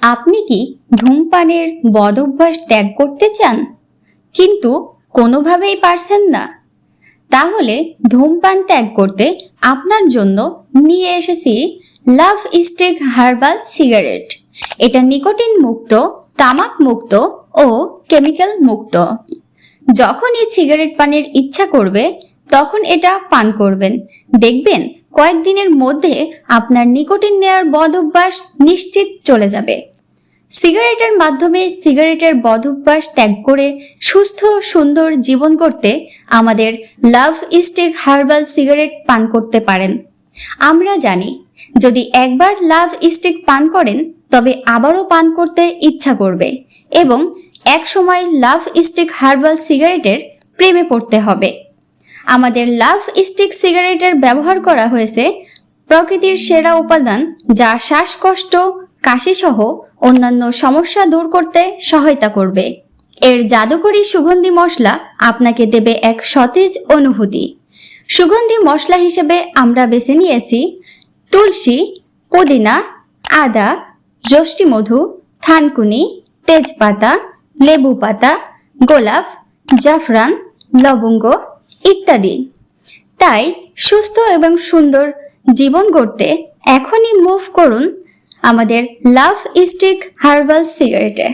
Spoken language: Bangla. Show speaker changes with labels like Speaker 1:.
Speaker 1: আপনি কি ধূমপানের বদঅভ্যাস ত্যাগ করতে চান কিন্তু কোনোভাবেই পারছেন না? তাহলে ধূমপান ত্যাগ করতে আপনার জন্য নিয়ে এসেছি লাভ স্টিক হার্বাল সিগারেট। এটা নিকোটিন মুক্ত, তামাক মুক্ত ও কেমিক্যাল মুক্ত। যখনই সিগারেট পানের ইচ্ছা করবে তখন এটা পান করবেন, দেখবেন কয়েকদিনের মধ্যে আপনার নিকোটিন নেওয়ার বদঅভ্যাস নিশ্চিত চলে যাবে। সিগারেটের মাধ্যমে সিগারেটের বদঅভ্যাস ত্যাগ করে সুস্থ সুন্দর জীবন করতে আমাদের লাভ স্টিক হার্বাল সিগারেট পান করতে পারেন। আমরা জানি যদি একবার লাভ স্টিক পান করেন তবে আবারও পান করতে ইচ্ছা করবে এবং এক সময় লাভ স্টিক হার্বাল সিগারেটের প্রেমে পড়তে হবে। আমাদের লাভ স্টিক সিগারেটের ব্যবহার করা হয়েছে প্রকৃতির সেরা উপাদান, যা শ্বাসকষ্ট, কাশি সহ অন্যান্য সমস্যা দূর করতে সহায়তা করবে। এর জাদুকরী সুগন্ধি মশলা আপনাকে দেবে এক সতেজ অনুভূতি। সুগন্ধি মশলা হিসেবে আমরা বেছে নিয়েছি তুলসী, পুদিনা, আদা, যষ্টিমধু, থানকুনি, তেজপাতা, লেবু পাতা, গোলাপ, জাফরান, লবঙ্গ ইত্যাদি। তাই সুস্থ এবং সুন্দর জীবন গড়তে এখনই মুভ করুন আমাদের লাভ স্টিক হার্বাল সিগারেটে।